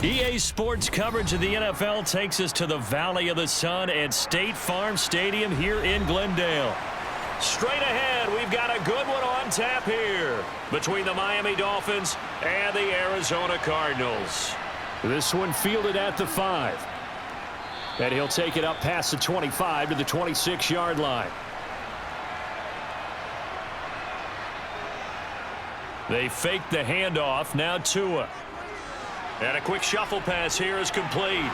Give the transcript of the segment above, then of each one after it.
EA Sports coverage of the NFL takes us to the Valley of the Sun at State Farm Stadium here in Glendale. Straight ahead, we've got a good one on tap here between the Miami Dolphins and the Arizona Cardinals. This one fielded at the 5. And he'll take it up past the 25 to the 26-yard line. They fake the handoff. Now Tua. And a quick shuffle pass here is complete.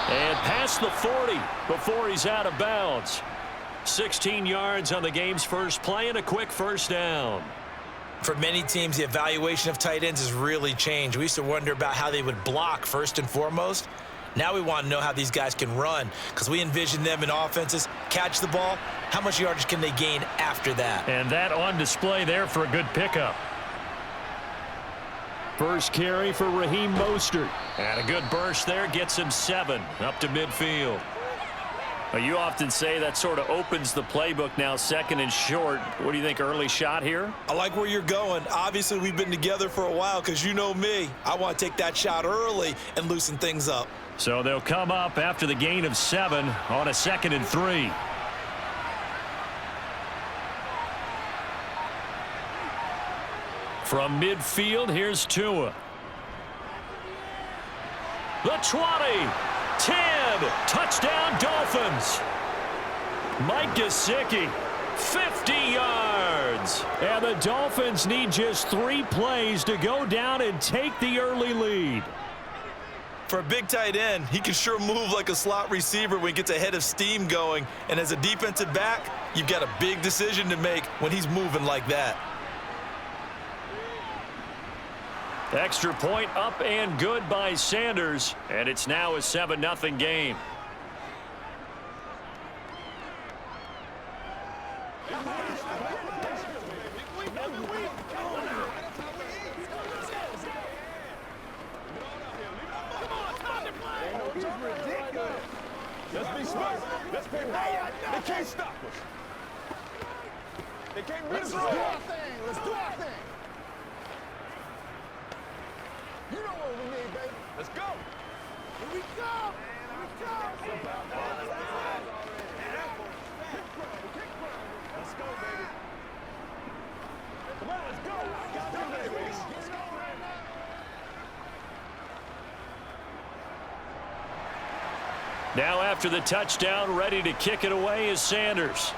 And past the 40 before he's out of bounds. 16 yards on the game's first play and a quick first down. For many teams, the evaluation of tight ends has really changed. We used to wonder about how they would block first and foremost. Now we want to know how these guys can run because we envision them in offenses, catch the ball, how much yardage can they gain after that? And that on display there for a good pickup. First carry for Raheem Mostert. And a good burst there gets him 7 up to midfield. Well, you often say that sort of opens the playbook now, second and short. What do you think, early shot here? I like where you're going. Obviously, we've been together for a while because you know me. I want to take that shot early and loosen things up. So they'll come up after the gain of 7 on a 2nd and 3. From midfield, here's Tua. The 20, 10, touchdown Dolphins. Mike Gesicki, 50 yards. And the Dolphins need just 3 plays to go down and take the early lead. For a big tight end, he can sure move like a slot receiver when he gets a head of steam going. And as a defensive back, you've got a big decision to make when he's moving like that. Extra point up and good by Sanders, and it's now a 7-0 game. Let's be smart. Let's be right. They can't stop us. They can't win us. Let's do our thing. Let's do our thing. You know what we need, baby. Let's go. Here we go. Here we go. Let's go, baby. Come on, let's go. Let's go, baby. Let's go right now. Now after the touchdown, ready to kick it away is Sanders.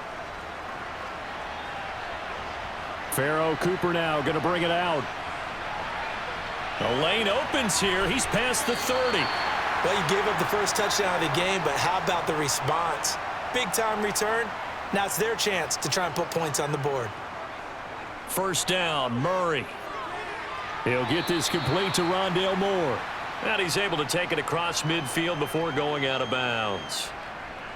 Pharaoh Cooper now going to bring it out. The lane opens here. He's past the 30. Well, you gave up the first touchdown of the game, but how about the response? Big-time return. Now it's their chance to try and put points on the board. First down, Murray. He'll get this complete to Rondale Moore. And he's able to take it across midfield before going out of bounds.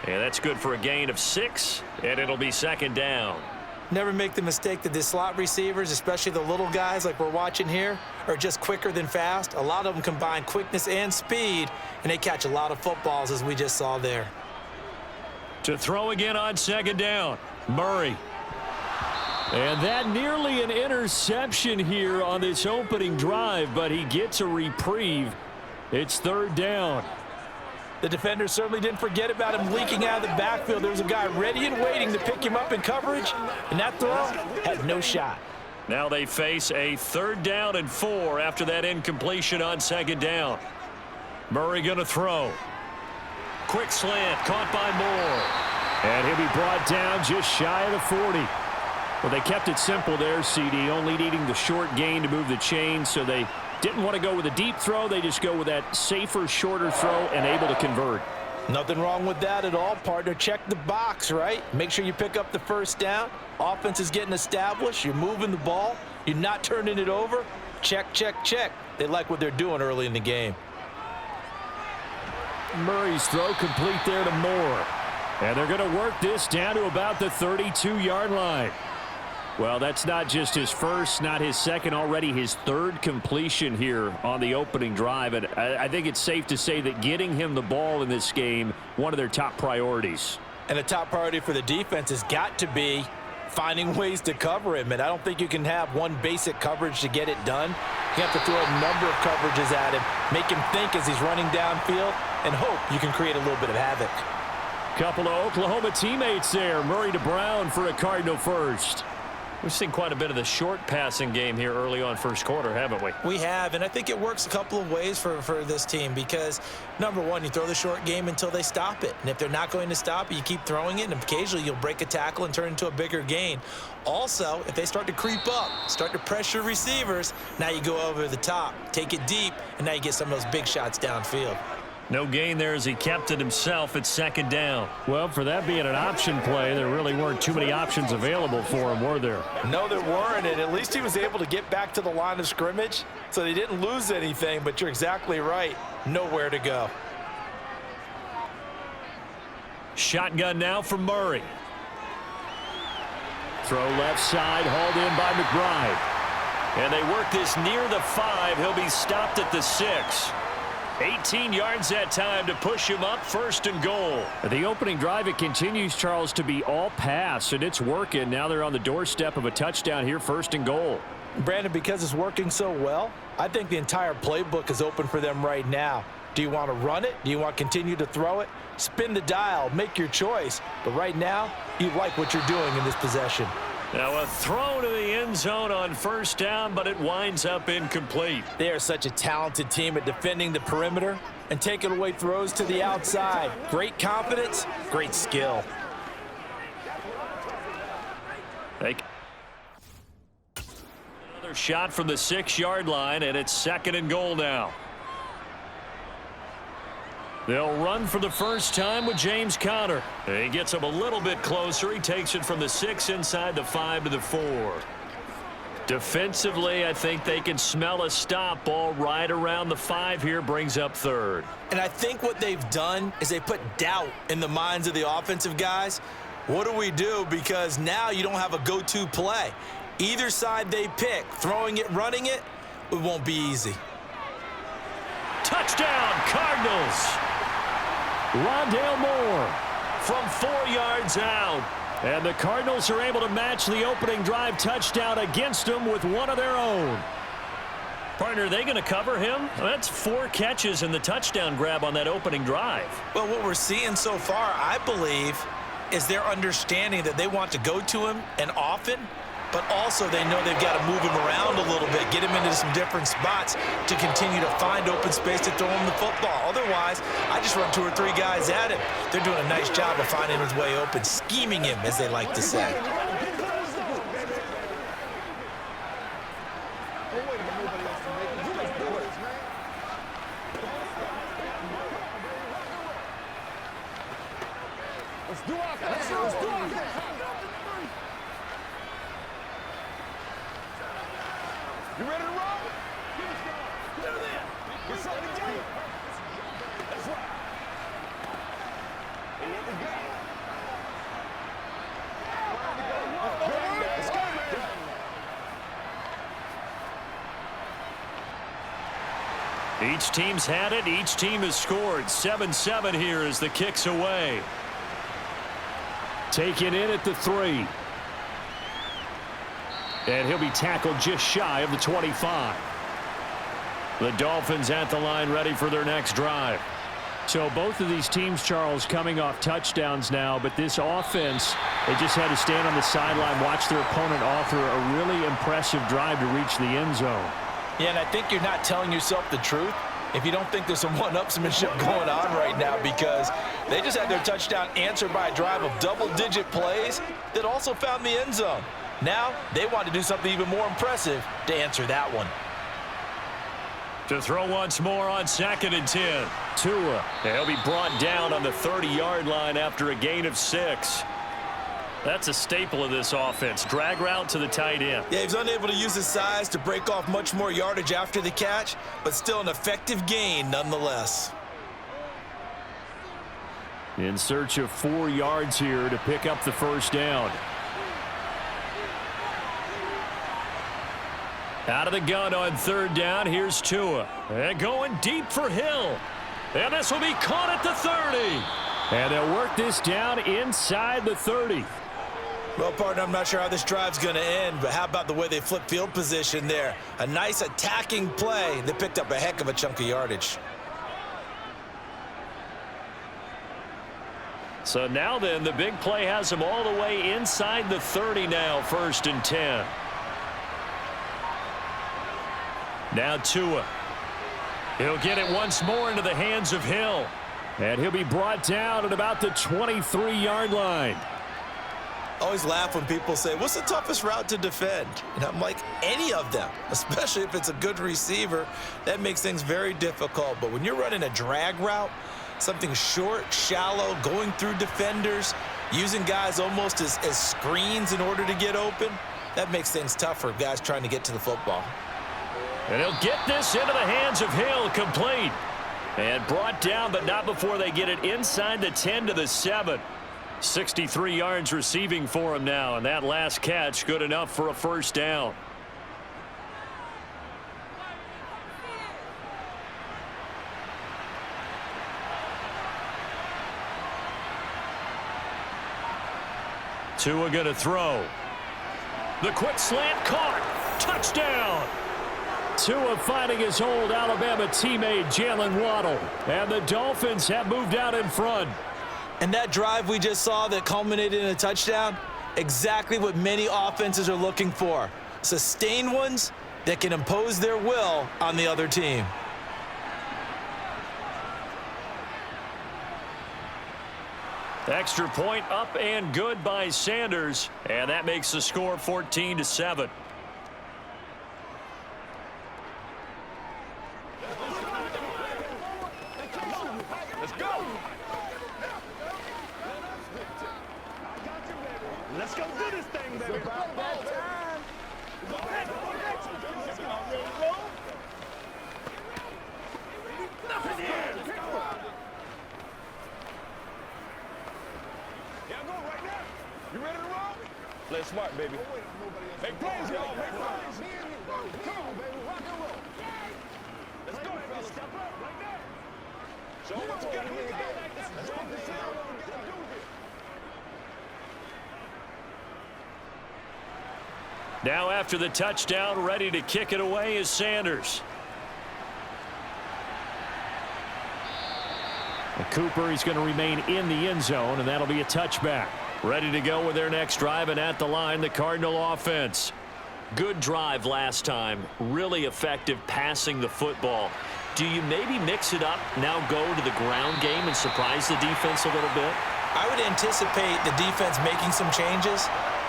And that's good for a gain of 6, and it'll be 2nd down. Never make the mistake that the slot receivers, especially the little guys like we're watching here, are just quicker than fast. A lot of them combine quickness and speed, and they catch a lot of footballs, as we just saw there. To throw again on 2nd down, Murray. And that nearly an interception here on this opening drive, but he gets a reprieve. It's 3rd down. The defender certainly didn't forget about him leaking out of the backfield. There was a guy ready and waiting to pick him up in coverage, and that throw had no shot. Now they face a 3rd down and 4 after that incompletion on 2nd down. Murray going to throw. Quick slant, caught by Moore. And he'll be brought down just shy of the 40. Well, they kept it simple there, CD, only needing the short gain to move the chain, so they didn't want to go with a deep throw. They just go with that safer, shorter throw and able to convert. Nothing wrong with that at all, partner. Check the box, right? Make sure you pick up the first down. Offense is getting established. You're moving the ball. You're not turning it over. Check, check, check. They like what they're doing early in the game. Murray's throw complete there to Moore. And they're going to work this down to about the 32-yard line. Well, that's not just his first, not his second, already his 3rd completion here on the opening drive. And I think it's safe to say that getting him the ball in this game, one of their top priorities. And a top priority for the defense has got to be finding ways to cover him. And I don't think you can have one basic coverage to get it done. You have to throw a number of coverages at him, make him think as he's running downfield, and hope you can create a little bit of havoc. Couple of Oklahoma teammates there. Murray to Brown for a Cardinal first. We've seen quite a bit of the short passing game here early on first quarter, haven't we? We have, and I think it works a couple of ways for this team because, number one, you throw the short game until they stop it. And if they're not going to stop it, you keep throwing it, and occasionally you'll break a tackle and turn it into a bigger gain. Also, if they start to creep up, start to pressure receivers, now you go over the top, take it deep, and now you get some of those big shots downfield. No gain there as he kept it himself at second down. Well, for that being an option play, there really weren't too many options available for him, were there? No, there weren't, and at least he was able to get back to the line of scrimmage, so they didn't lose anything, but you're exactly right. Nowhere to go. Shotgun now for Murray. Throw left side, hauled in by McBride. And they work this near the 5. He'll be stopped at the 6. 18 yards that time to push him up, first and goal. The opening drive, it continues, Charles, to be all pass, and it's working. Now they're on the doorstep of a touchdown here, first and goal. Brandon, because it's working so well, I think the entire playbook is open for them right now. Do you want to run it? Do you want to continue to throw it? Spin the dial, make your choice. But right now, you like what you're doing in this possession. Now a throw to the end zone on first down, but it winds up incomplete. They are such a talented team at defending the perimeter and taking away throws to the outside. Great confidence, great skill. Another shot from the 6-yard line, and it's second and goal now. They'll run for the first time with James Conner. He gets him a little bit closer. He takes it from the 6 inside the 5 to the 4. Defensively, I think they can smell a stop. Ball right around the 5 here, brings up third. And I think what they've done is they put doubt in the minds of the offensive guys. What do we do? Because now you don't have a go-to play. Either side they pick, throwing it, running it, it won't be easy. Touchdown, Cardinals! Rondale Moore From 4 yards out. And the Cardinals are able to match the opening drive touchdown against them with one of their own. Partner, are they going to cover him? That's 4 catches and the touchdown grab on that opening drive. Well, what we're seeing so far, I believe, is their understanding that they want to go to him and often, but also they know they've got to move him around a little bit, get him into some different spots to continue to find open space to throw him the football. Otherwise, I just run 2 or 3 guys at him. They're doing a nice job of finding his way open, scheming him, as they like to say. You ready to roll? Do this. Get something to do. That's right. And here we go. Let's go, man. Each team's had it. Each team has scored. 7-7 here as the kick's away. Taken in at the 3. And he'll be tackled just shy of the 25. The Dolphins at the line ready for their next drive. So both of these teams, Charles, coming off touchdowns now, but this offense, they just had to stand on the sideline, watch their opponent author a really impressive drive to reach the end zone. Yeah, and I think you're not telling yourself the truth if you don't think there's some one-upsmanship going on right now, because they just had their touchdown answered by a drive of double-digit plays that also found the end zone. Now, they want to do something even more impressive to answer that one. To throw once more on 2nd and 10. Tua. He'll be brought down on the 30-yard line after a gain of 6. That's a staple of this offense. Drag route to the tight end. Yeah, he's unable to use his size to break off much more yardage after the catch, but still an effective gain nonetheless. In search of 4 yards here to pick up the first down. Out of the gun on 3rd down. Here's Tua. And going deep for Hill. And this will be caught at the 30. And they'll work this down inside the 30. Well, partner, I'm not sure how this drive's going to end, but how about the way they flip field position there? A nice attacking play that picked up a heck of a chunk of yardage. So now then, the big play has them all the way inside the 30 now, 1st and 10. Now Tua. He'll get it once more into the hands of Hill. And he'll be brought down at about the 23-yard line. Always laugh when people say, what's the toughest route to defend? And I'm like, any of them, especially if it's a good receiver. That makes things very difficult. But when you're running a drag route, something short, shallow, going through defenders, using guys almost as screens in order to get open, that makes things tough for guys trying to get to the football. And he'll get this into the hands of Hill, complete. And brought down, but not before they get it inside the 10 to the 7. 63 yards receiving for him now, and that last catch good enough for a 1st down. Tua going to throw. The quick slant caught. Touchdown. Tua finding his old Alabama teammate Jalen Waddle. And the Dolphins have moved out in front. And that drive we just saw that culminated in a touchdown, exactly what many offenses are looking for. Sustained ones that can impose their will on the other team. Extra point up and good by Sanders. And that makes the score 14-7. Let's go. Let's go do this thing, baby. It's about that time. Nothing here. Yeah, go right now. You ready to roll? Play smart, baby. Make plays, y'all. Make plays. Come on, baby. Rock and roll. Let's go, fellas. Step up right now. Show what you got. Here we go. Let's go. This is what we got to do here. Now after the touchdown, ready to kick it away is Sanders. And Cooper, he's going to remain in the end zone, and that'll be a touchback. Ready to go with their next drive, and at the line, the Cardinal offense. Good drive last time. Really effective passing the football. Do you maybe mix it up, now go to the ground game and surprise the defense a little bit? I would anticipate the defense making some changes,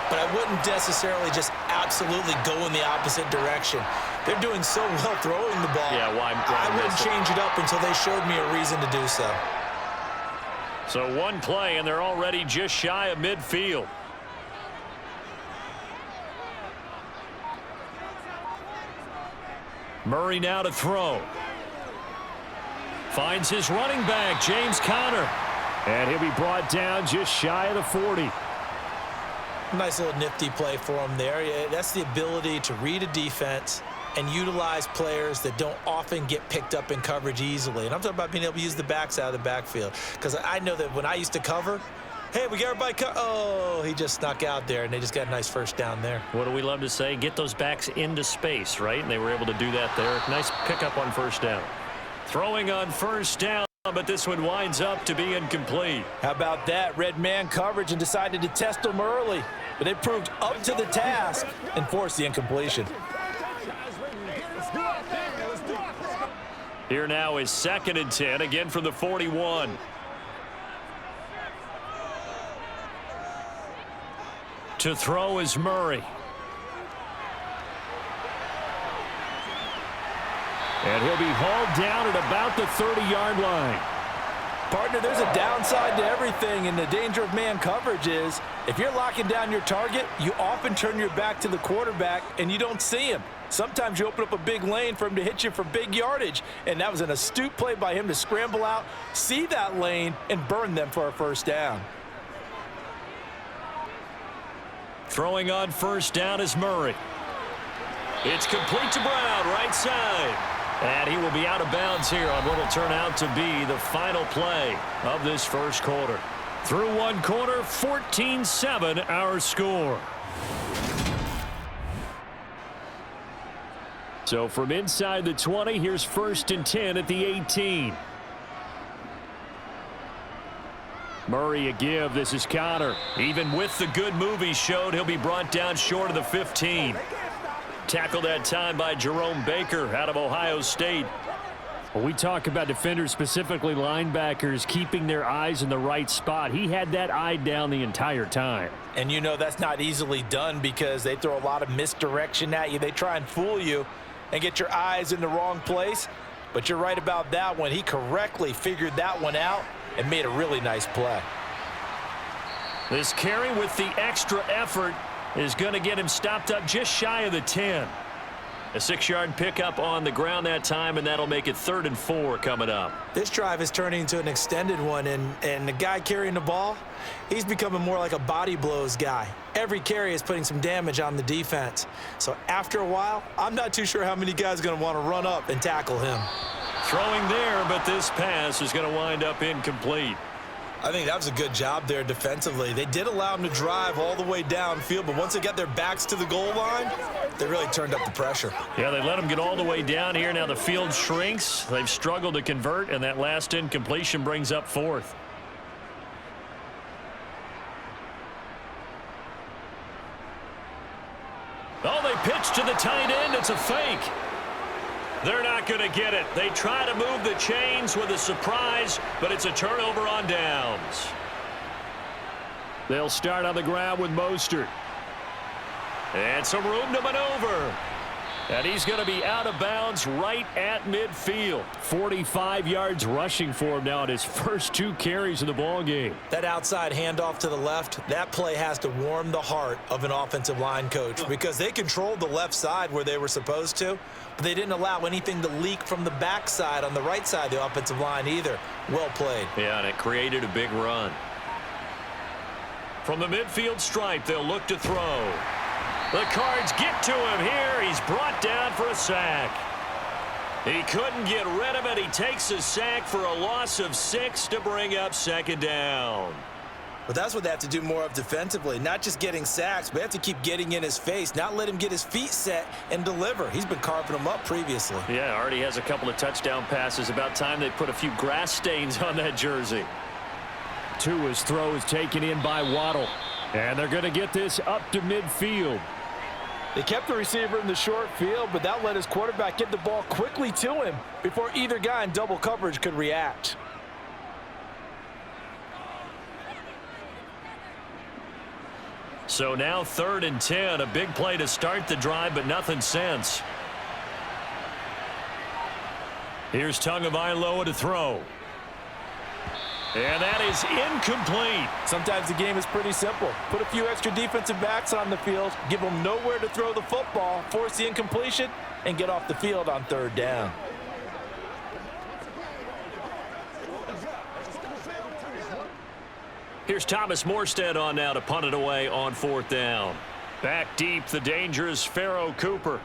but I wouldn't necessarily just absolutely go in the opposite direction. They're doing so well throwing the ball. Yeah, why I wouldn't change it up until they showed me a reason to do so. So one play, and they're already just shy of midfield. Murray now to throw. Finds his running back, James Conner. And he'll be brought down just shy of the 40. Nice little nifty play for him there. Yeah, that's the ability to read a defense and utilize players that don't often get picked up in coverage easily. And I'm talking about being able to use the backs out of the backfield. Because I know that when I used to cover, hey, we got everybody oh, he just snuck out there, and they just got a nice 1st down there. What do we love to say? Get those backs into space, right? And they were able to do that there. Nice pickup on 1st down. Throwing on 1st down, but this one winds up to be incomplete. How about that? Red man coverage and decided to test them early. But it proved up to the task and forced the incompletion. Here now is 2nd and 10, again from the 41. To throw is Murray. And he'll be hauled down at about the 30-yard line. Partner, there's a downside to everything, and the danger of man coverage is if you're locking down your target, you often turn your back to the quarterback and you don't see him. Sometimes you open up a big lane for him to hit you for big yardage, and that was an astute play by him to scramble out, see that lane, and burn them for a 1st down. Throwing on 1st down is Murray. It's complete to Brown, right side. And he will be out of bounds here on what will turn out to be the final play of this 1st quarter. Through one quarter, 14-7 our score. So from inside the 20, here's 1st and 10 at the 18. Murray a give. This is Connor. Even with the good move he showed, he'll be brought down short of the 15. Tackled that time by Jerome Baker out of Ohio State. When we talk about defenders, specifically linebackers, keeping their eyes in the right spot, he had that eye down the entire time. And you know that's not easily done because they throw a lot of misdirection at you. They try and fool you and get your eyes in the wrong place. But you're right about that one. He correctly figured that one out and made a really nice play. This carry with the extra effort is going to get him stopped up just shy of the 10. A 6-yard pickup on the ground that time, and that'll make it 3rd and 4 coming up. This drive is turning into an extended one, and the guy carrying the ball, he's becoming more like a body blows guy. Every carry is putting some damage on the defense. So after a while, I'm not too sure how many guys are going to want to run up and tackle him. Throwing there, but this pass is going to wind up incomplete. I think that was a good job there defensively. They did allow him to drive all the way downfield, but once they got their backs to the goal line, they really turned up the pressure. Yeah, they let him get all the way down here. Now the field shrinks. They've struggled to convert, and that last incompletion brings up 4th. Oh, they pitch to the tight end. It's a fake. They're not going to get it. They try to move the chains with a surprise, but it's a turnover on downs. They'll start on the ground with Mostert. And some room to maneuver. And he's going to be out of bounds right at midfield. 45 yards rushing for him now in his first 2 carries of the ball game. That outside handoff to the left, that play has to warm the heart of an offensive line coach because they controlled the left side where they were supposed to, but they didn't allow anything to leak from the backside on the right side of the offensive line either. Well played. Yeah, and it created a big run. From the midfield stripe, they'll look to throw. The Cards get to him here. He's brought down for a sack. He couldn't get rid of it. He takes a sack for a loss of 6 to bring up 2nd down. But that's what they have to do more of defensively, not just getting sacks, but they have to keep getting in his face, not let him get his feet set and deliver. He's been carving them up previously. Yeah, already has a couple of touchdown passes. About time they put a few grass stains on that jersey. Tua's throw is taken in by Waddle. And they're going to get this up to midfield. They kept the receiver in the short field, but that let his quarterback get the ball quickly to him before either guy in double coverage could react. So now 3rd and 10, a big play to start the drive, but nothing since. Here's Tagovailoa to throw. And that is incomplete. Sometimes the game is pretty simple. Put a few extra defensive backs on the field, give them nowhere to throw the football, force the incompletion, and get off the field on 3rd down. Here's Thomas Morstead on now to punt it away on 4th down. Back deep, the dangerous Pharaoh Cooper.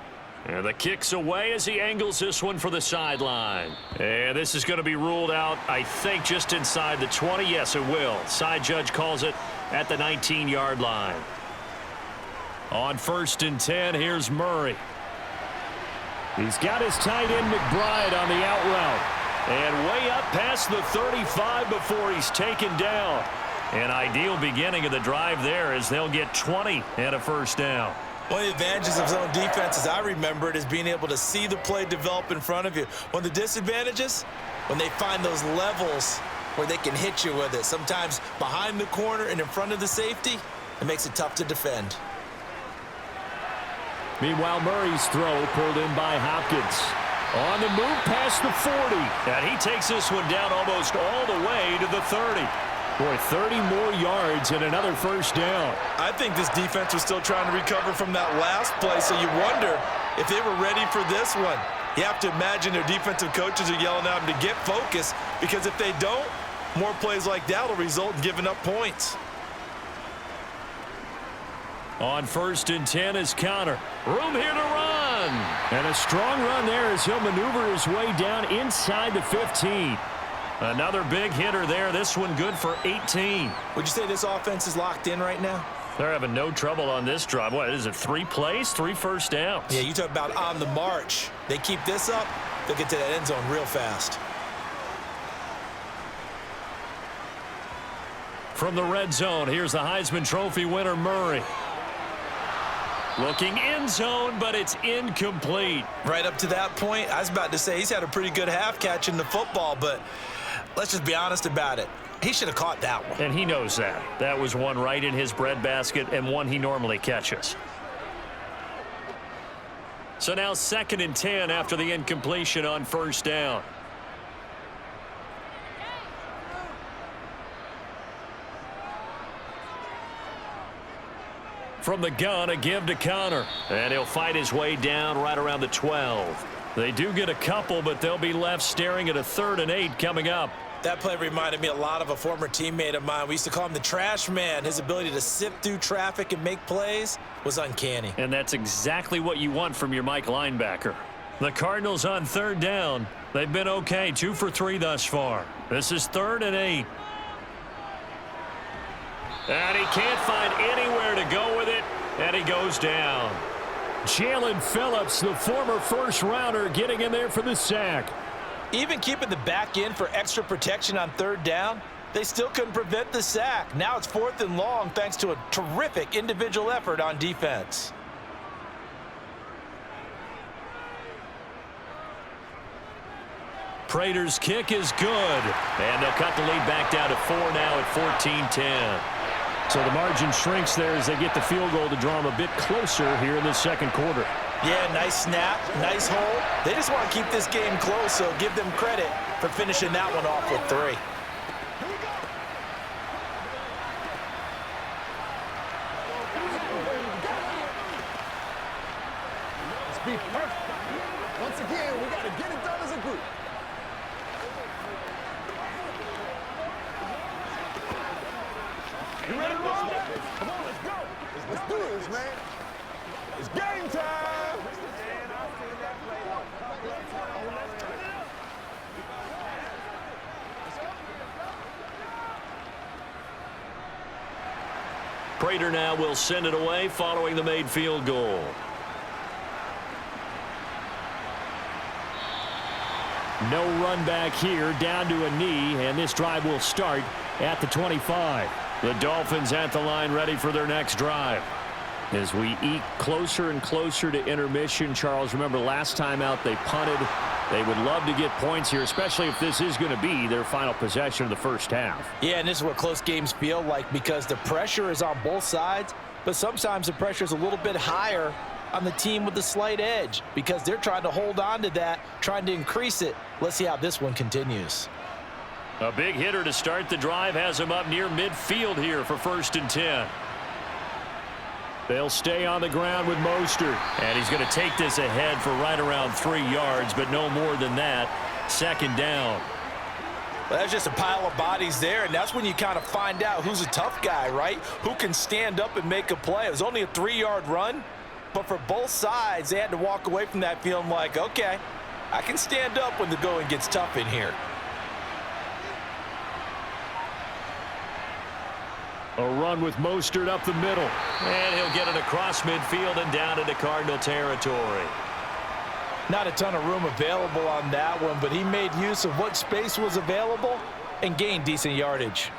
And the kick's away as he angles this one for the sideline. And this is going to be ruled out, I think, just inside the 20. Yes, it will. Side judge calls it at the 19-yard line. On 1st and 10, here's Murray. He's got his tight end McBride on the out route. And way up past the 35 before he's taken down. An ideal beginning of the drive there as they'll get 20 and a 1st down. One of the advantages of zone defense, as I remember it, is being able to see the play develop in front of you. One of the disadvantages, when they find those levels where they can hit you with it, sometimes behind the corner and in front of the safety, it makes it tough to defend. Meanwhile, Murray's throw pulled in by Hopkins. On the move past the 40. And he takes this one down almost all the way to the 30. Boy, 30 more yards and another 1st down. I think this defense was still trying to recover from that last play, so you wonder if they were ready for this one. You have to imagine their defensive coaches are yelling at them to get focused, because if they don't, more plays like that will result in giving up points. On 1st and 10 is Connor. Room here to run. And a strong run there as he'll maneuver his way down inside the 15. Another big hitter there. This one good for 18. Would you say this offense is locked in right now? They're having no trouble on this drive. What is it, 3 plays, 3 first downs? Yeah, you talk about on the march. They keep this up, they'll get to that end zone real fast. From the red zone, here's the Heisman Trophy winner, Murray. Looking end zone, but it's incomplete. Right up to that point, I was about to say he's had a pretty good half catching the football, but let's just be honest about it. He should have caught that one. And he knows that. That was one right in his breadbasket and one he normally catches. So now 2nd and 10 after the incompletion on first down. From the gun, a give to Connor. And he'll fight his way down right around the 12. They do get a couple, but they'll be left staring at a 3rd and 8 coming up. That play reminded me a lot of a former teammate of mine. We used to call him the trash man. His ability to sift through traffic and make plays was uncanny. And that's exactly what you want from your Mike linebacker. The Cardinals on 3rd down. They've been okay, 2 for 3 thus far. This is 3rd and 8. And he can't find anywhere to go with it, and he goes down. Jalen Phillips, the former first-rounder, getting in there for the sack. Even keeping the back end for extra protection on 3rd down, they still couldn't prevent the sack. Now it's 4th and long thanks to a terrific individual effort on defense. Prater's kick is good. And they'll cut the lead back down to 4 now at 14-10. So the margin shrinks there as they get the field goal to draw them a bit closer here in the 2nd quarter. Yeah, nice snap, nice hold. They just want to keep this game close, so give them credit for finishing that one off with 3. Let's be perfect. Once again, we got to get it done as a group. You ready to roll? Come on, let's go. Let's do this, man. It's game time. Prater now will send it away following the made field goal. No run back here, down to a knee, and this drive will start at the 25. The Dolphins at the line ready for their next drive. As we eke closer and closer to intermission, Charles, remember last time out they punted. They would love to get points here, especially if this is going to be their final possession of the first half. Yeah, and this is what close games feel like because the pressure is on both sides, but sometimes the pressure is a little bit higher on the team with the slight edge because they're trying to hold on to that, trying to increase it. Let's see how this one continues. A big hitter to start the drive has him up near midfield here for 1st and 10. They'll stay on the ground with Mostert. And he's going to take this ahead for right around 3 yards, but no more than that. 2nd down. Well, that's just a pile of bodies there, and that's when you kind of find out who's a tough guy, right? Who can stand up and make a play. It was only a 3-yard run, but for both sides, they had to walk away from that feeling like, okay, I can stand up when the going gets tough in here. A run with Mostert up the middle. And he'll get it across midfield and down into Cardinal territory. Not a ton of room available on that one, but he made use of what space was available and gained decent yardage.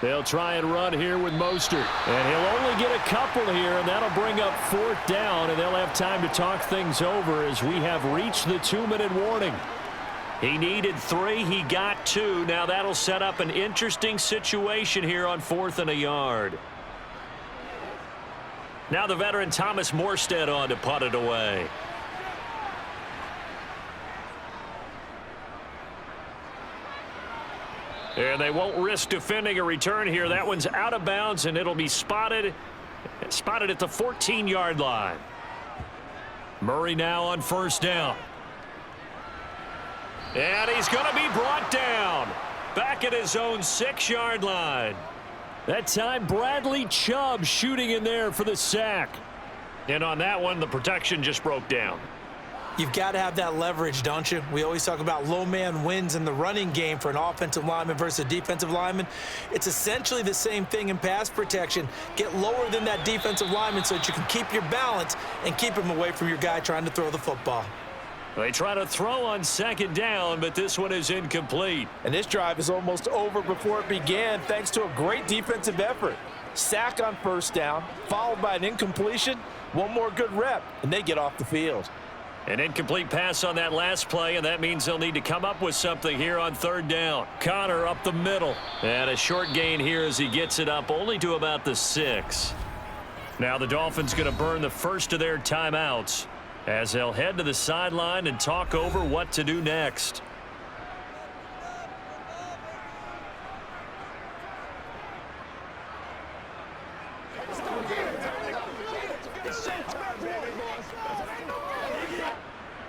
They'll try and run here with Mostert. And he'll only get a couple here, and that'll bring up 4th down, and they'll have time to talk things over as we have reached the 2-minute warning. He needed 3. He got 2. Now that'll set up an interesting situation here on 4th and a yard. Now the veteran Thomas Morstead on to punt it away. And they won't risk defending a return here. That one's out of bounds, and it'll be spotted at the 14-yard line. Murray now on 1st down. And he's going to be brought down. back at his own 6-yard line. That time, Bradley Chubb shooting in there for the sack. And on that one, the protection just broke down. You've got to have that leverage, don't you? We always talk about low man wins in the running game for an offensive lineman versus a defensive lineman. It's essentially the same thing in pass protection. Get lower than that defensive lineman so that you can keep your balance and keep him away from your guy trying to throw the football. They try to throw on 2nd down, but this one is incomplete. And this drive is almost over before it began thanks to a great defensive effort. Sack on 1st down, followed by an incompletion. One more good rep, and they get off the field. An incomplete pass on that last play, and that means they'll need to come up with something here on 3rd down. Connor up the middle. And a short gain here as he gets it up only to about the 6. Now the Dolphins going to burn the first of their timeouts as they'll head to the sideline and talk over what to do next.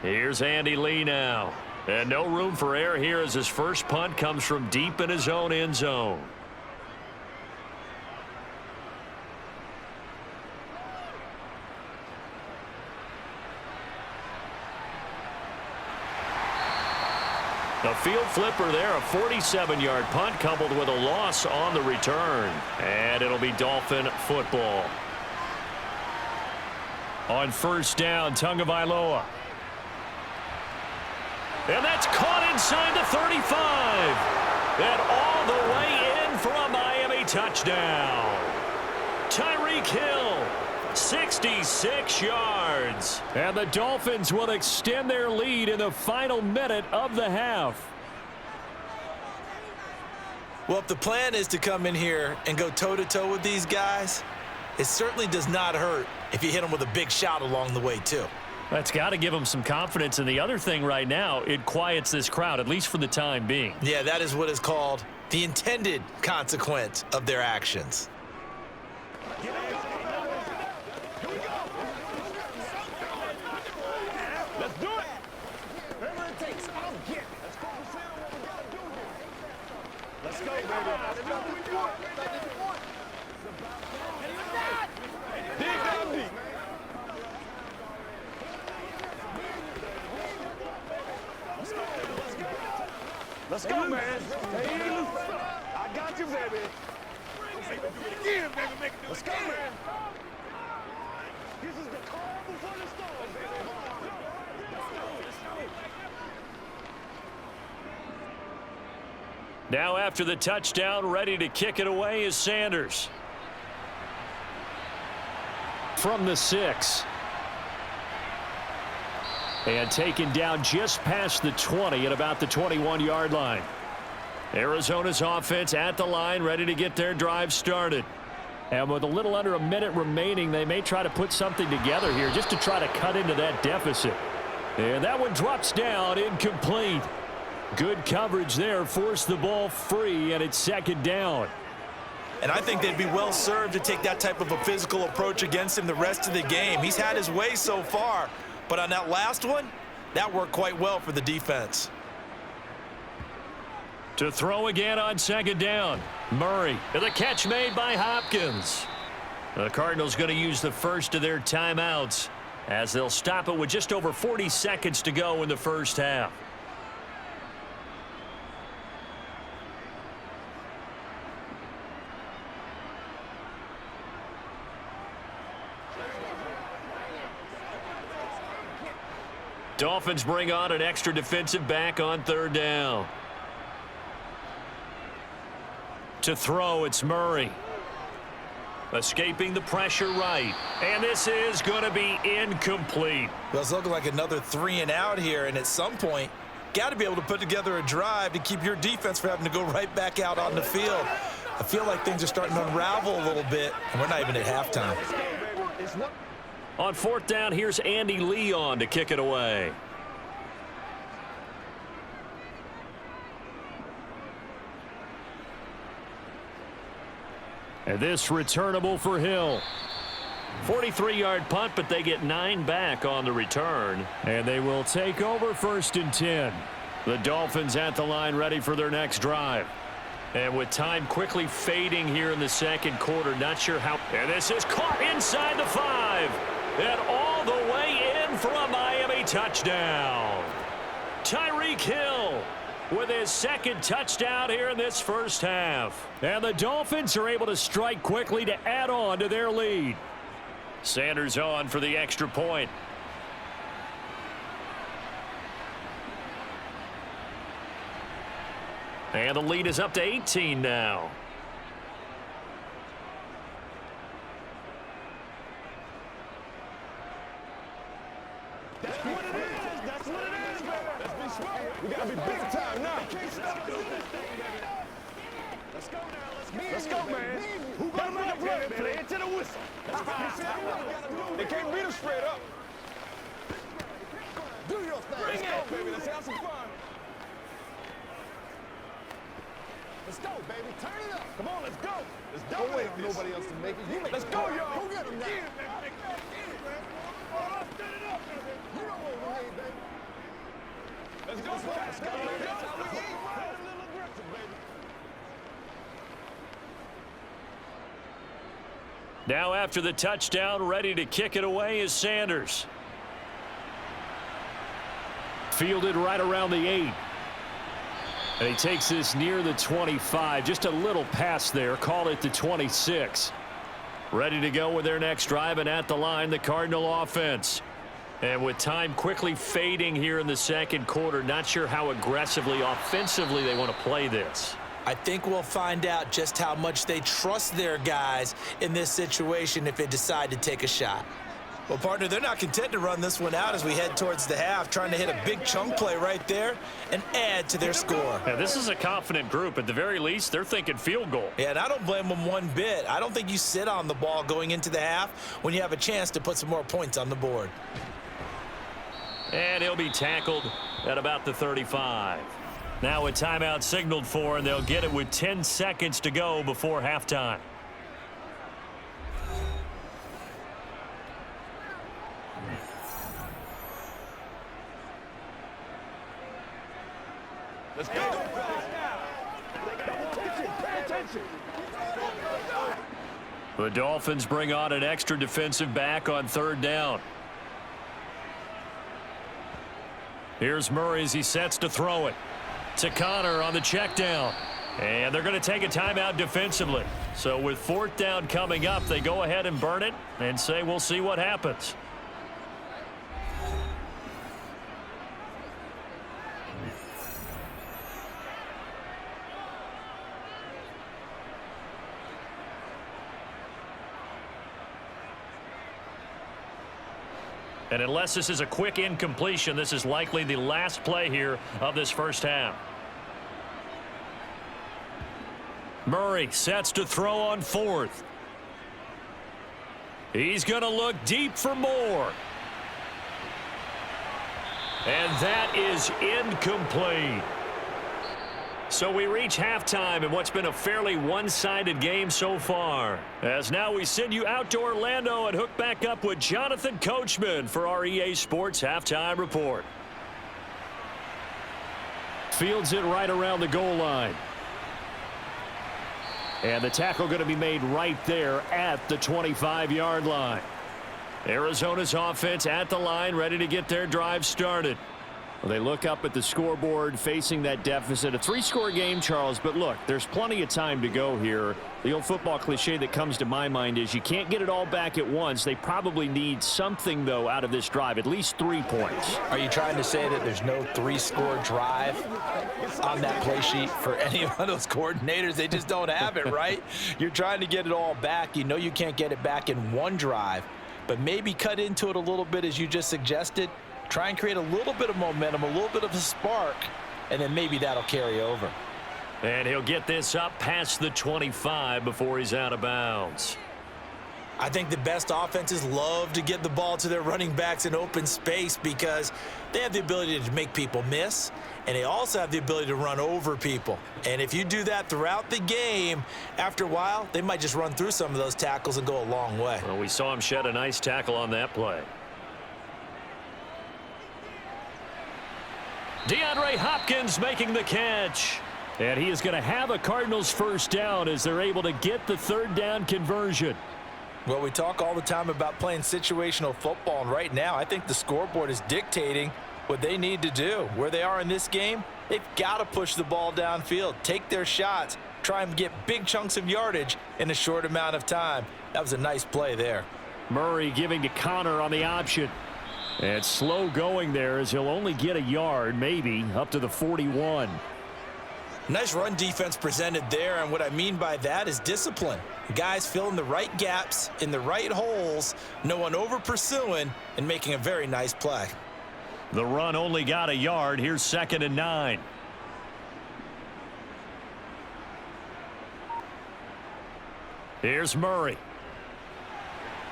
Here's Andy Lee now. And no room for error here as his first punt comes from deep in his own end zone. The field flipper there, a 47-yard punt coupled with a loss on the return. And it'll be Dolphin football. On 1st down, Tagovailoa. And that's caught inside the 35. And all the way in for a Miami touchdown. Tyreek Hill, 66 yards. And the Dolphins will extend their lead in the final minute of the half. Well, if the plan is to come in here and go toe-to-toe with these guys, it certainly does not hurt if you hit them with a big shot along the way, too. That's got to give them some confidence. And the other thing right now, it quiets this crowd, at least for the time being. Yeah, that is what is called the intended consequence of their actions. Let's do it. Whatever it takes, I'll get. Let's go, baby. Dig down deep. Let's go, man. Hey, I got you, baby. Again, baby. Let's go, man. This is the calm before the storm, baby. Now after the touchdown, ready to kick it away is Sanders. From the 6. And taken down just past the 20 at about the 21-yard line. Arizona's offense at the line, ready to get their drive started. And with a little under a minute remaining, they may try to put something together here just to try to cut into that deficit. And that one drops down, incomplete. Good coverage there, forced the ball free, and it's 2nd down. And I think they'd be well served to take that type of a physical approach against him the rest of the game. He's had his way so far. But on that last one, that worked quite well for the defense. To throw again on 2nd down. Murray. And the catch made by Hopkins. The Cardinals going to use the first of their timeouts as they'll stop it with just over 40 seconds to go in the first half. Dolphins bring on an extra defensive back on 3rd down. To throw, it's Murray. Escaping the pressure right. And this is going to be incomplete. Well, it's looking like another 3 and out here, and at some point, got to be able to put together a drive to keep your defense from having to go right back out on the field. I feel like things are starting to unravel a little bit, and we're not even at halftime. On 4th down, here's Andy Lee on to kick it away. And this returnable for Hill. 43-yard punt, but they get 9 back on the return. And they will take over 1st and 10. The Dolphins at the line ready for their next drive. And with time quickly fading here in the second quarter, not sure how. And this is caught inside the 5. And all the way in for a Miami touchdown. Tyreek Hill with his second touchdown here in this first half. And the Dolphins are able to strike quickly to add on to their lead. Sanders on for the extra point. And the lead is up to 18 now. That's what it is. That's what it is, man. Let's be smart. We got to be big time now. Let's go now. Let's go, man. Who got to make a play? Play it to the whistle. They can't beat us straight up. Do your thing. Let's go, baby. Let's have some fun. Let's go, baby. Turn it up. Come on, let's go. Let's dominate this. Nobody else can make it. You make let's go, y'all. Go get him now. Get it, man. Get it, man. Let's set it up, baby. You know what we need, baby. Let's go, baby. Let's go, baby. That's how we eat. Play a little aggressive, baby. Now after the touchdown, ready to kick it away is Sanders. Fielded right around the 8. And he takes this near the 25. Just a little pass there. Call it the 26. Ready to go with their next drive, and at the line, the Cardinal offense. And with time quickly fading here in the second quarter, not sure how aggressively, offensively they want to play this. I think we'll find out just how much they trust their guys in this situation if they decide to take a shot. Well, partner, they're not content to run this one out as we head towards the half, trying to hit a big chunk play right there and add to their score. Yeah, this is a confident group. At the very least, they're thinking field goal. Yeah, and I don't blame them one bit. I don't think you sit on the ball going into the half when you have a chance to put some more points on the board. And he'll be tackled at about the 35. Now a timeout signaled for, and they'll get it with 10 seconds to go before halftime. Let's go. Pay attention. The Dolphins bring on an extra defensive back on third down. Here's Murray as he sets to throw it. To Connor on the check down. And they're going to take a timeout defensively. So with fourth down coming up, they go ahead and burn it and say we'll see what happens. And unless this is a quick incompletion, this is likely the last play here of this first half. Murray sets to throw on fourth. He's going to look deep for more. And that is incomplete. So we reach halftime in what's been a fairly one-sided game so far. As now we send you out to Orlando and hook back up with Jonathan Coachman for our EA Sports Halftime Report. Fields it right around the goal line. And the tackle going to be made right there at the 25-yard line. Arizona's offense at the line, ready to get their drive started. Well, they look up at the scoreboard facing that deficit. A three-score game, Charles, but look, there's plenty of time to go here. The old football cliche that comes to my mind is you can't get it all back at once. They probably need something, though, out of this drive, at least 3 points. Are you trying to say that there's no three-score drive on that play sheet for any of those coordinators? They just don't have it, right? You're trying to get it all back. You know you can't get it back in one drive, but maybe cut into it a little bit as you just suggested. Try and create a little bit of momentum, a little bit of a spark, and then maybe that'll carry over. And he'll get this up past the 25 before he's out of bounds. I think the best offenses love to get the ball to their running backs in open space because they have the ability to make people miss, and they also have the ability to run over people. And if you do that throughout the game, after a while, they might just run through some of those tackles and go a long way. Well, we saw him shed a nice tackle on that play. DeAndre Hopkins making the catch. And he is going to have a Cardinals first down as they're able to get the third down conversion. Well, we talk all the time about playing situational football, and right now I think the scoreboard is dictating what they need to do. Where they are in this game, they've got to push the ball downfield, take their shots, try and get big chunks of yardage in a short amount of time. That was a nice play there. Murray giving to Connor on the option. And slow going there as he'll only get a yard, maybe, up to the 41. Nice run defense presented there, and what I mean by that is discipline. Guys filling the right gaps in the right holes, no one over pursuing, and making a very nice play. The run only got a yard. Here's 2nd and 9. Here's Murray.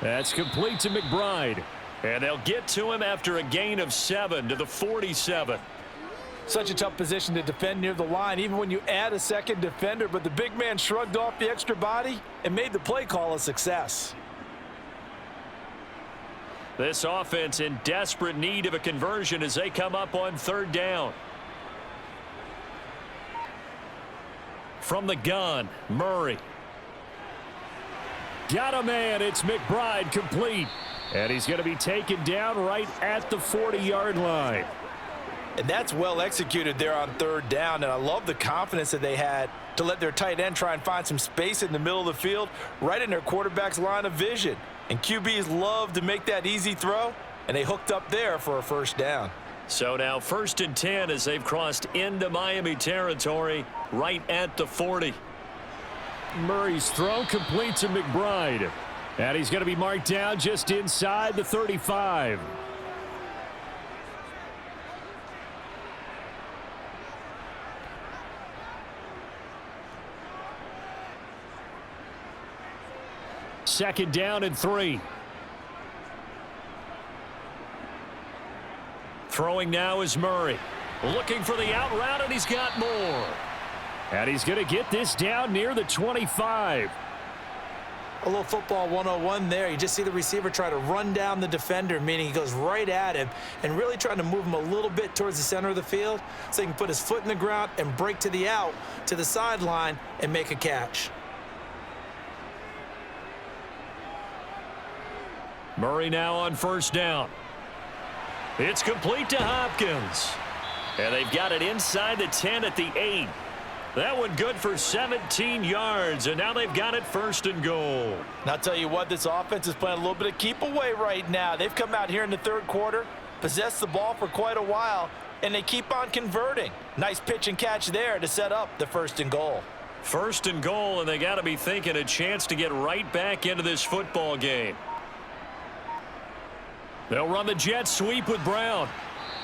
That's complete to McBride. And they'll get to him after a gain of 7 to the 47. Such a tough position to defend near the line, even when you add a second defender, but the big man shrugged off the extra body and made the play call a success. This offense in desperate need of a conversion as they come up on 3rd down. From the gun, Murray. Got a man. It's McBride complete. And he's going to be taken down right at the 40-yard line. And that's well executed there on 3rd down, and I love the confidence that they had to let their tight end try and find some space in the middle of the field, right in their quarterback's line of vision. And QBs love to make that easy throw, and they hooked up there for a first down. So now 1st and 10 as they've crossed into Miami territory right at the 40. Murray's throw complete to McBride. And he's going to be marked down just inside the 35. Second down and 3. Throwing now is Murray. Looking for the out route, and he's got more. And he's going to get this down near the 25. A little football 101 there. You just see the receiver try to run down the defender, meaning he goes right at him and really trying to move him a little bit towards the center of the field so he can put his foot in the ground and break to the out, to the sideline, and make a catch. Murray now on 1st down. It's complete to Hopkins. And they've got it inside the 10 at the 8. That one good for 17 yards, and now they've got it 1st and goal. And I'll tell you what, this offense is playing a little bit of keep away right now. They've come out here in the 3rd quarter, possessed the ball for quite a while, and they keep on converting. Nice pitch and catch there to set up the 1st and goal. 1st and goal, and they got to be thinking a chance to get right back into this football game. They'll run the jet sweep with Brown.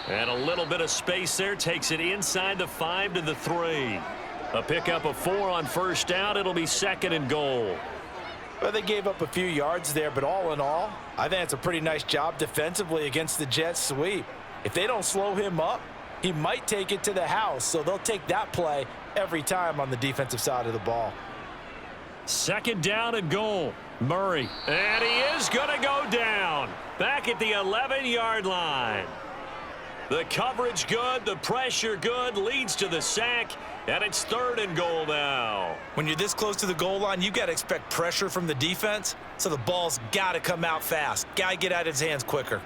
And a little bit of space there takes it inside the 5 to the 3. A pickup of 4 on 1st down. It'll be 2nd and goal. Well, they gave up a few yards there, but all in all, I think it's a pretty nice job defensively against the jet sweep. If they don't slow him up, he might take it to the house, so they'll take that play every time on the defensive side of the ball. 2nd down and goal. Murray. And he is going to go down. Back at the 11-yard line. The coverage good, the pressure good, leads to the sack, and it's 3rd and goal now. When you're this close to the goal line, you got to expect pressure from the defense, so the ball's got to come out fast. Got to get out of his hands quicker.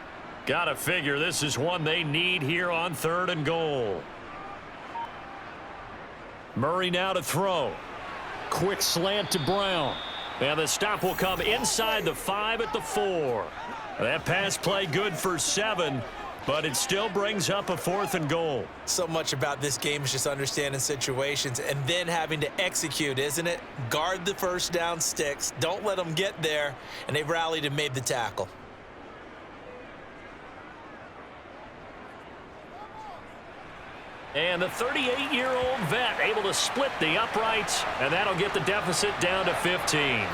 Got to figure this is one they need here on 3rd and goal. Murray now to throw. Quick slant to Brown. And the stop will come inside the 5 at the 4. That pass play good for 7. But it still brings up a 4th and goal. So much about this game is just understanding situations and then having to execute, isn't it? Guard the 1st down sticks. Don't let them get there. And they rallied and made the tackle. And the 38-year-old vet able to split the uprights, and that'll get the deficit down to 15.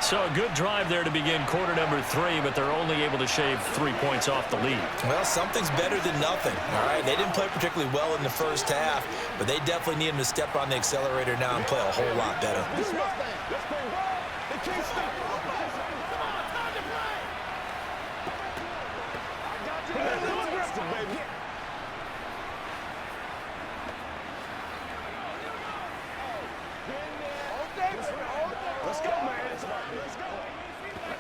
So a good drive there to begin quarter number 3, but they're only able to shave 3 points off the lead. Well, something's better than nothing, all right? They didn't play particularly well in the 1st half, but they definitely need them to step on the accelerator now and play a whole lot better. Let's go, man. Let's go. Let's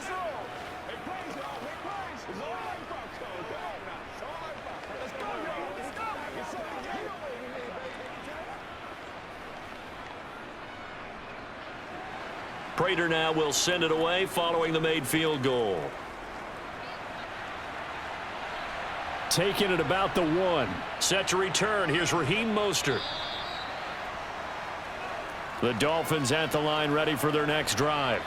roll. Make plays, y'all. Make plays. It's all right, Falco. Come on now. It's all right, Falco. Let's go, y'all. Let's go. It's all right. Prater now will send it away following the made field goal. Taking it about the 1. Set to return. Here's Raheem Mostert. The Dolphins at the line ready for their next drive.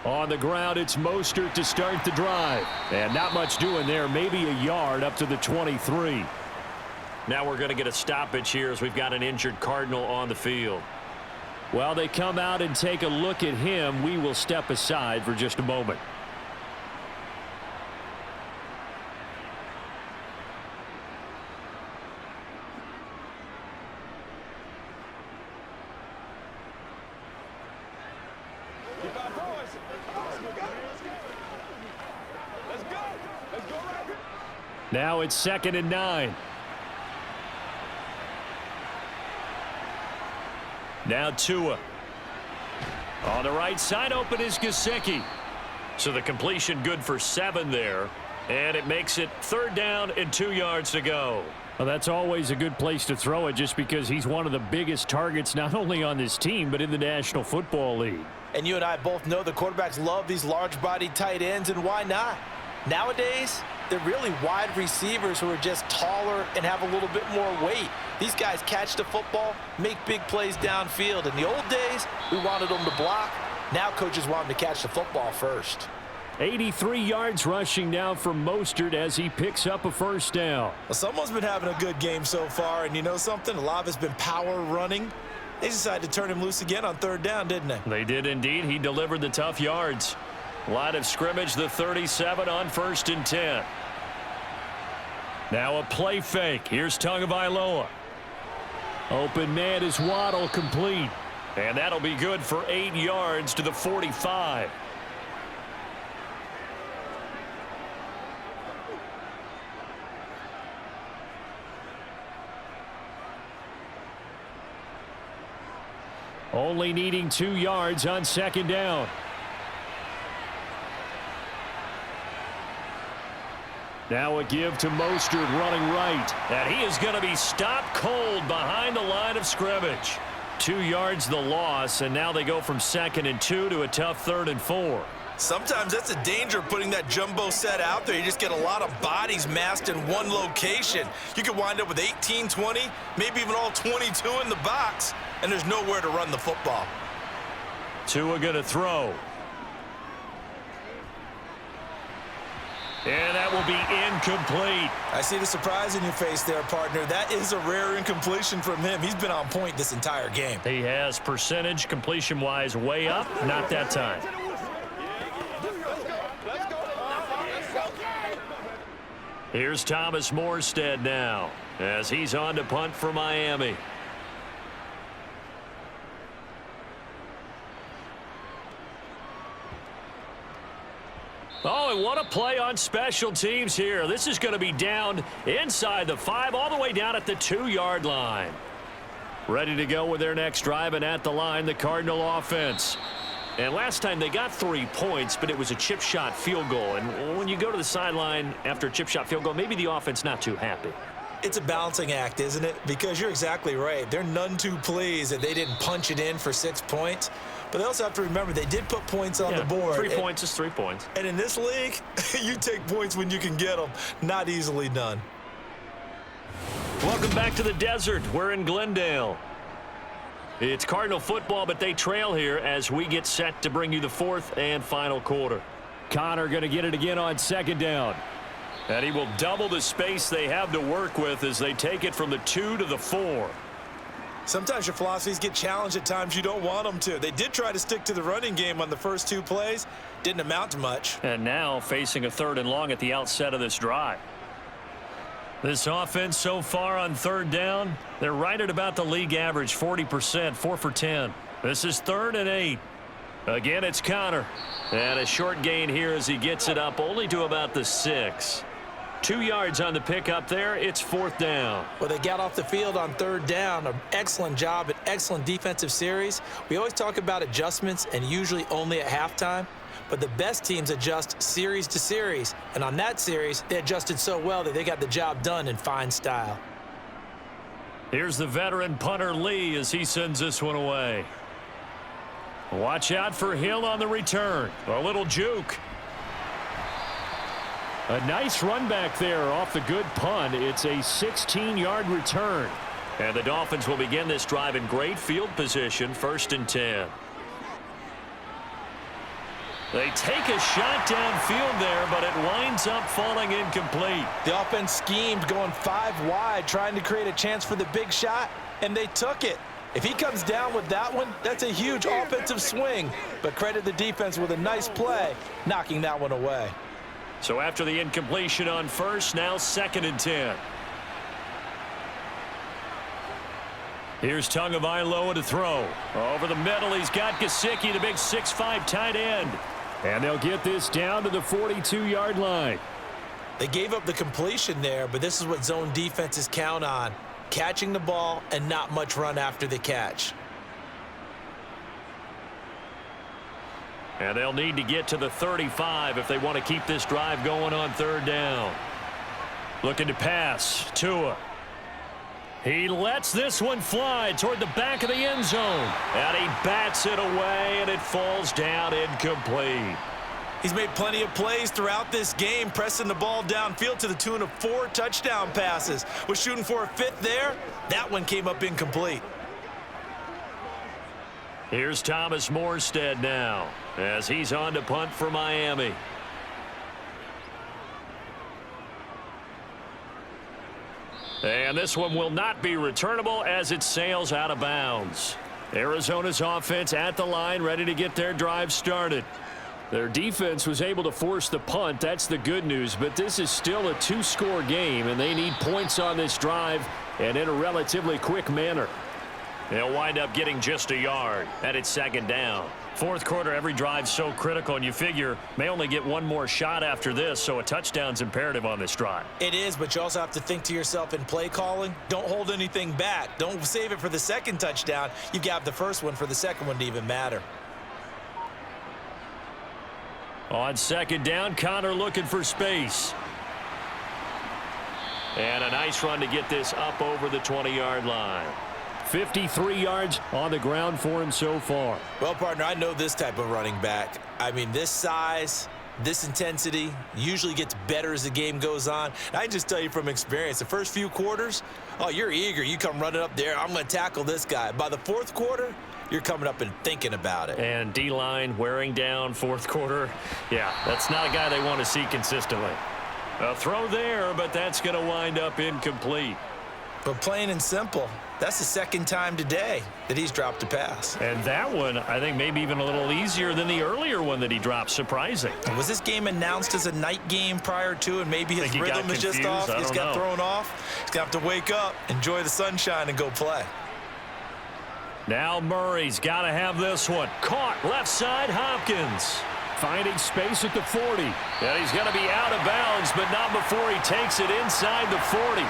On the ground, it's Mostert to start the drive. And not much doing there. Maybe a yard up to the 23. Now we're going to get a stoppage here as we've got an injured Cardinal on the field. While they come out and take a look at him, we will step aside for just a moment. Now it's 2nd and 9. Now Tua. On the right side, open is Gesicki. So the completion good for 7 there. And it makes it 3rd down and 2 yards to go. Well, that's always a good place to throw it just because he's one of the biggest targets not only on this team but in the National Football League. And you and I both know the quarterbacks love these large-bodied tight ends, and why not? Nowadays, they're really wide receivers who are just taller and have a little bit more weight. These guys catch the football, make big plays downfield. In the old days, we wanted them to block. Now coaches want them to catch the football first. 83 yards rushing now from Mostert as he picks up a 1st down. Well, someone's been having a good game so far, and you know something? A lot of it's been power running. They decided to turn him loose again on 3rd down, didn't they? They did indeed. He delivered the tough yards. Line of scrimmage, the 37 on 1st and 10. Now a play fake. Here's Tagovailoa. Open man is Waddle, complete. And that'll be good for 8 yards to the 45. Only needing 2 yards on 2nd down. Now a give to Mostert running right. And he is going to be stopped cold behind the line of scrimmage. 2 yards the loss, and now they go from 2nd and 2 to a tough 3rd and 4. Sometimes that's a danger putting that jumbo set out there. You just get a lot of bodies massed in one location. You could wind up with 18, 20, maybe even all 22 in the box, and there's nowhere to run the football. Tua going to throw. And that will be incomplete. I see the surprise in your face there, partner. That is a rare incompletion from him. He's been on point this entire game. He has percentage completion-wise way up. Not that time. Here's Thomas Morstead now as he's on to punt for Miami. Oh, and what a play on special teams here. This is going to be down inside the 5, all the way down at the 2-yard line. Ready to go with their next drive, and at the line, the Cardinal offense. And last time they got 3 points, but it was a chip shot field goal. And when you go to the sideline after a chip shot field goal, maybe the offense not too happy. It's a balancing act, isn't it? Because you're exactly right. They're none too pleased that they didn't punch it in for 6 points. But they also have to remember they did put points on the board. 3 points is 3 points. And in this league, you take points when you can get them. Not easily done. Welcome back to the desert. We're in Glendale. It's Cardinal football, but they trail here as we get set to bring you the 4th and final quarter. Connor going to get it again on 2nd down. And he will double the space they have to work with as they take it from the 2 to the 4. Sometimes your philosophies get challenged at times you don't want them to. They did try to stick to the running game on the first 2 plays. Didn't amount to much. And now facing a 3rd and long at the outset of this drive. This offense so far on 3rd down, they're right at about the league average, 40%, 4 for 10. This is 3rd and 8. Again, it's Connor. And a short gain here as he gets it up only to about the 6. 2 yards on the pickup there. It's 4th down. Well, they got off the field on 3rd down. An excellent job, an excellent defensive series. We always talk about adjustments and usually only at halftime. But the best teams adjust series to series. And on that series, they adjusted so well that they got the job done in fine style. Here's the veteran punter Lee as he sends this one away. Watch out for Hill on the return. A little juke. A nice run back there off the good punt. It's a 16-yard return. And the Dolphins will begin this drive in great field position, 1st and 10. They take a shot downfield there, but it winds up falling incomplete. The offense schemed going 5 wide, trying to create a chance for the big shot, and they took it. If he comes down with that one, that's a huge offensive swing. But credit the defense with a nice play, knocking that one away. So after the incompletion on 1st, now 2nd and 10. Here's Tagovailoa to throw. Over the middle, he's got Gesicki, the big 6'5" tight end. And they'll get this down to the 42-yard line. They gave up the completion there, but this is what zone defenses count on. Catching the ball and not much run after the catch. And they'll need to get to the 35 if they want to keep this drive going on 3rd down. Looking to pass. Tua. He lets this one fly toward the back of the end zone. And he bats it away, and it falls down incomplete. He's made plenty of plays throughout this game, pressing the ball downfield to the tune of 4 touchdown passes. Was shooting for a 5th there. That one came up incomplete. Here's Thomas Morstead now as he's on to punt for Miami. And this one will not be returnable as it sails out of bounds. Arizona's offense at the line, ready to get their drive started. Their defense was able to force the punt. That's the good news. But this is still a 2-score game, and they need points on this drive and in a relatively quick manner. They'll wind up getting just a yard, and it's 2nd down. 4th quarter, every drive's so critical, and you figure may only get one more shot after this, so a touchdown's imperative on this drive. It is, but you also have to think to yourself in play calling, don't hold anything back. Don't save it for the 2nd touchdown. You've got the 1st one for the 2nd one to even matter. On 2nd down, Connor looking for space. And a nice run to get this up over the 20-yard line. 53 yards on the ground for him so far. Well, partner, I know this type of running back. I mean, this size, this intensity usually gets better as the game goes on. And I can just tell you from experience, the first few quarters, oh, you're eager. You come running up there, I'm going to tackle this guy. By the 4th quarter, you're coming up and thinking about it. And D-line wearing down 4th quarter. Yeah, that's not a guy they want to see consistently. A throw there, but that's going to wind up incomplete. But plain and simple, that's the 2nd time today that he's dropped a pass. And that one, I think, maybe even a little easier than the earlier one that he dropped. Surprising. Was this game announced as a night game prior to, and maybe his rhythm is just off? He's got thrown off. He's going to have to wake up, enjoy the sunshine, and go play. Now Murray's got to have this one. Caught left side, Hopkins. Finding space at the 40. And he's going to be out of bounds, but not before he takes it inside the 40.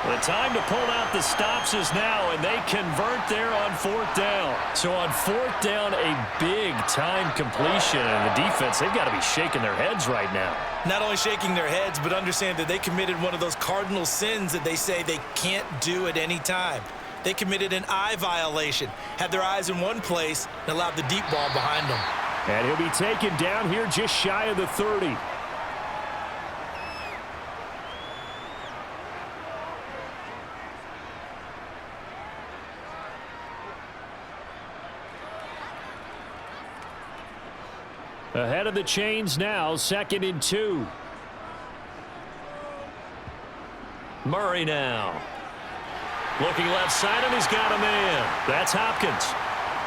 The time to pull out the stops is now, and they convert there on 4th down. So on 4th down, a big-time completion, and the defense, they've got to be shaking their heads right now. Not only shaking their heads, but understand that they committed one of those cardinal sins that they say they can't do at any time. They committed an eye violation, had their eyes in one place, and allowed the deep ball behind them. And he'll be taken down here just shy of the 30. Ahead of the chains now, 2nd and 2. Murray now. Looking left side, and he's got a man. That's Hopkins.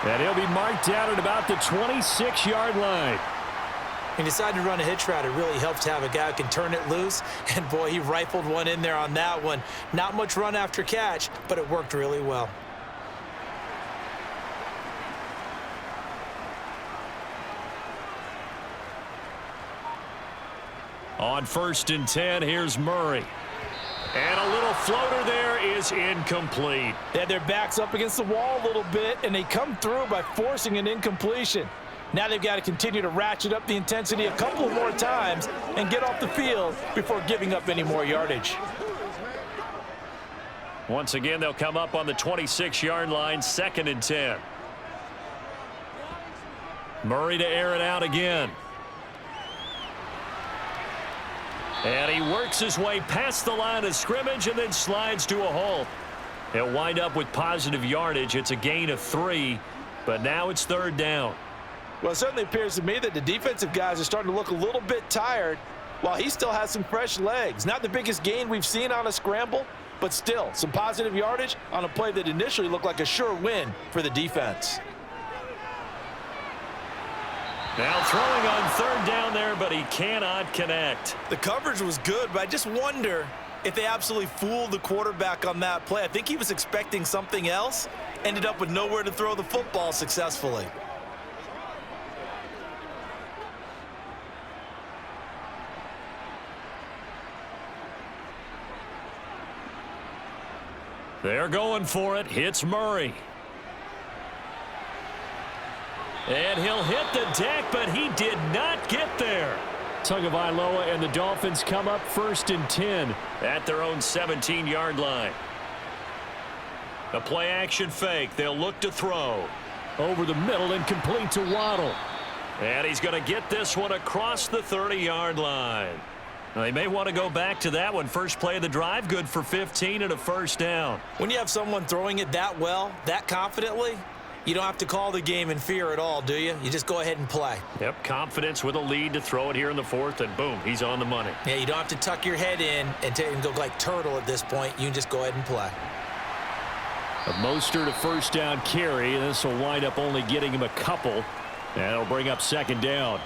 And he'll be marked down at about the 26-yard line. He decided to run a hitch route. It really helps to have a guy who can turn it loose. And, boy, he rifled one in there on that one. Not much run after catch, but it worked really well. On 1st and 10, here's Murray. And a little floater there is incomplete. They had their backs up against the wall a little bit, and they come through by forcing an incompletion. Now they've got to continue to ratchet up the intensity a couple more times and get off the field before giving up any more yardage. Once again, they'll come up on the 26-yard line, 2nd and 10. Murray to air it out again. And he works his way past the line of scrimmage and then slides to a halt. He'll wind up with positive yardage. It's a gain of 3, but now it's 3rd down. Well, it certainly appears to me that the defensive guys are starting to look a little bit tired while he still has some fresh legs. Not the biggest gain we've seen on a scramble, but still some positive yardage on a play that initially looked like a sure win for the defense. Now throwing on 3rd down there, but he cannot connect. The coverage was good, but I just wonder if they absolutely fooled the quarterback on that play. I think he was expecting something else, ended up with nowhere to throw the football successfully. They're going for it. Hits Murray. And he'll hit the deck, but he did not get there. Tagovailoa and the Dolphins come up 1st and 10. At their own 17-yard line. A play-action fake. They'll look to throw. Over the middle and complete to Waddle. And he's going to get this one across the 30-yard line. Now, they may want to go back to that one. First play of the drive, good for 15 and a 1st down. When you have someone throwing it that well, that confidently, you don't have to call the game in fear at all, do you? You just go ahead and play. Yep, confidence with a lead to throw it here in the 4th, and boom, he's on the money. Yeah, you don't have to tuck your head in and go like turtle at this point. You can just go ahead and play. A Mostert to 1st down carry, and this will wind up only getting him a couple. And it'll bring up 2nd down.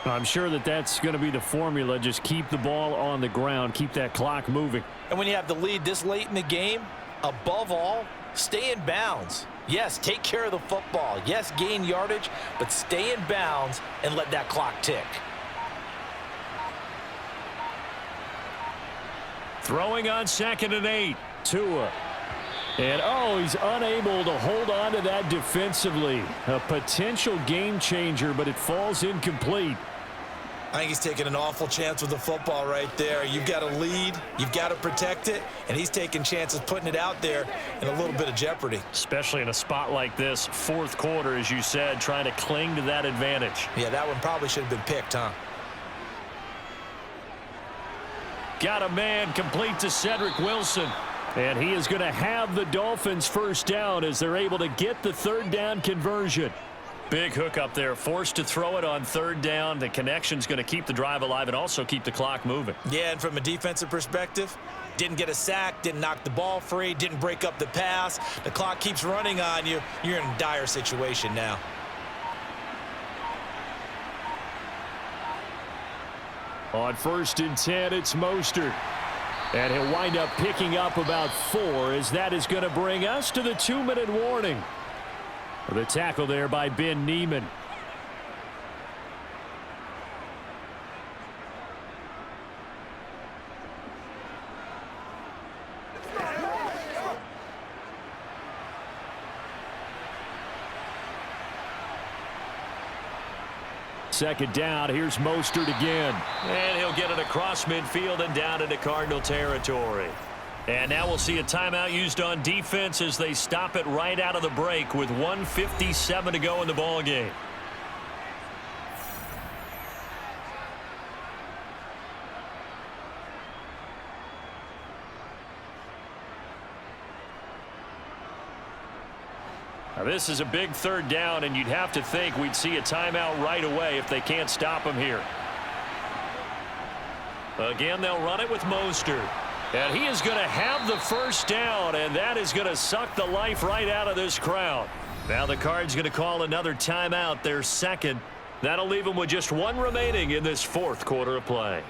I'm sure that that's going to be the formula. Just keep the ball on the ground. Keep that clock moving. And when you have the lead this late in the game, above all, stay in bounds. Yes, take care of the football. Yes, gain yardage, but stay in bounds and let that clock tick. Throwing on 2nd and 8. Tua. And, oh, he's unable to hold on to that defensively. A potential game changer, but it falls incomplete. I think he's taking an awful chance with the football right there. You've got a lead, you've got to protect it, and he's taking chances putting it out there in a little bit of jeopardy. Especially in a spot like this, 4th quarter, as you said, trying to cling to that advantage. Yeah, that one probably should have been picked, huh? Got a man complete to Cedric Wilson. And he is going to have the Dolphins 1st down as they're able to get the 3rd down conversion. Big hook up there, forced to throw it on 3rd down. The connection's going to keep the drive alive and also keep the clock moving. Yeah, and from a defensive perspective, didn't get a sack, didn't knock the ball free, didn't break up the pass. The clock keeps running on you. You're in a dire situation now. On 1st and 10, it's Mostert. And he'll wind up picking up about 4 as that is going to bring us to the 2-minute warning. The tackle there by Ben Neiman. Second down, here's Mostert again. And he'll get it across midfield and down into Cardinal territory. And now we'll see a timeout used on defense as they stop it right out of the break with 1:57 to go in the ball game. Now this is a big 3rd down, and you'd have to think we'd see a timeout right away if they can't stop him here. Again, they'll run it with Mostert. And he is going to have the 1st down, and that is going to suck the life right out of this crowd. Now the Cards going to call another timeout, their 2nd. That'll leave them with just 1 remaining in this 4th quarter of play.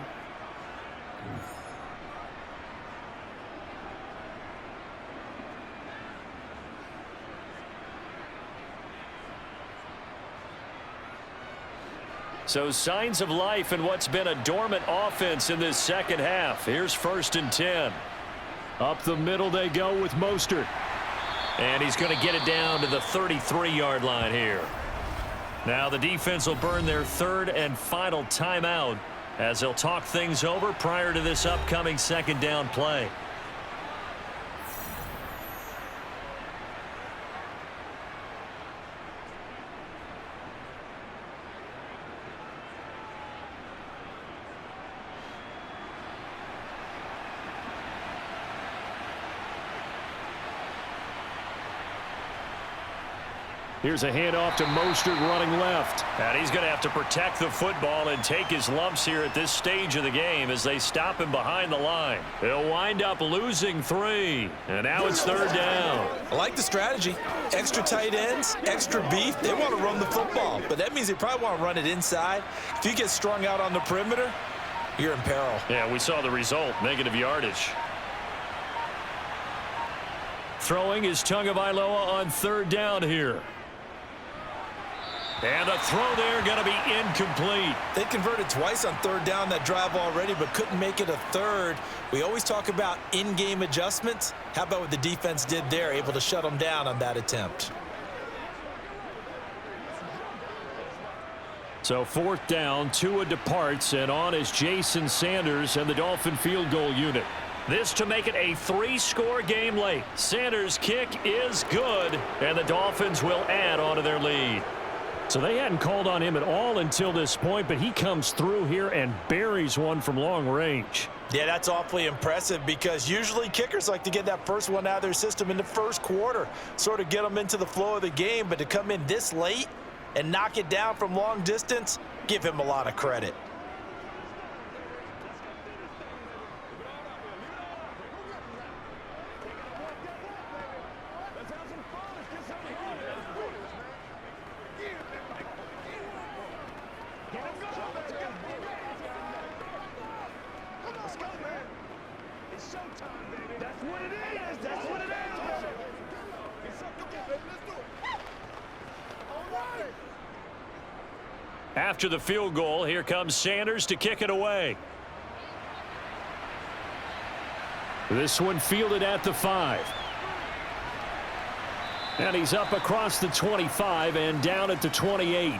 So signs of life in what's been a dormant offense in this second half. Here's 1st and 10. Up the middle they go with Mostert. And he's going to get it down to the 33-yard line here. Now the defense will burn their 3rd and final timeout as they'll talk things over prior to this upcoming 2nd down play. Here's a handoff to Mostert running left. And he's going to have to protect the football and take his lumps here at this stage of the game as they stop him behind the line. He'll wind up losing 3. And now it's 3rd down. I like the strategy. Extra tight ends, extra beef. They want to run the football, but that means they probably want to run it inside. If you get strung out on the perimeter, you're in peril. Yeah, we saw the result, negative yardage. Throwing is Tagovailoa on 3rd down here. And a throw there going to be incomplete. They converted twice on 3rd down that drive already, but couldn't make it a 3rd. We always talk about in-game adjustments. How about what the defense did there, able to shut them down on that attempt? So 4th down, Tua departs, and on is Jason Sanders and the Dolphin field goal unit. This to make it a 3-score game late. Sanders' kick is good, and the Dolphins will add on to their lead. So they hadn't called on him at all until this point, but he comes through here and buries one from long range. Yeah, that's awfully impressive because usually kickers like to get that first one out of their system in the 1st quarter, sort of get them into the flow of the game, but to come in this late and knock it down from long distance, give him a lot of credit. After the field goal, here comes Sanders to kick it away. This one fielded at the 5. And he's up across the 25 and down at the 28.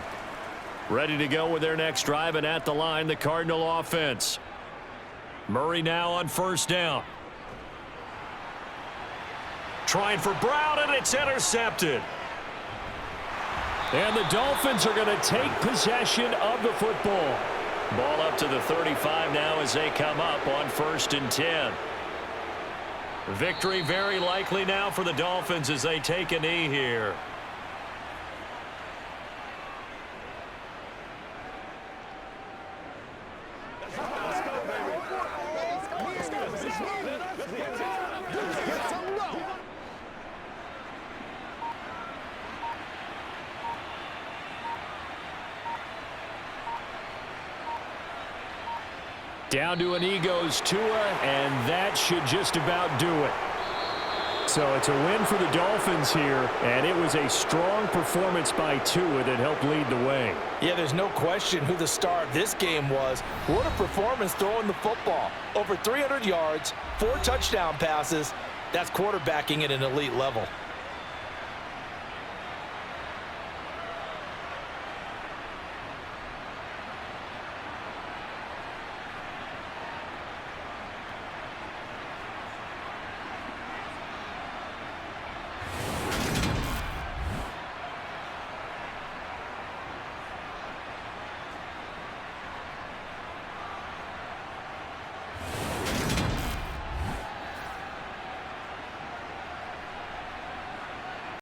Ready to go with their next drive, and at the line, the Cardinal offense. Murray now on 1st down. Trying for Brown, and it's intercepted. And the Dolphins are going to take possession of the football. Ball up to the 35 now as they come up on 1st and 10. Victory very likely now for the Dolphins as they take a knee here. Down to a knee goes Tua, and that should just about do it. So it's a win for the Dolphins here, and it was a strong performance by Tua that helped lead the way. Yeah, there's no question who the star of this game was. What a performance throwing the football. Over 300 yards, 4 touchdown passes. That's quarterbacking at an elite level.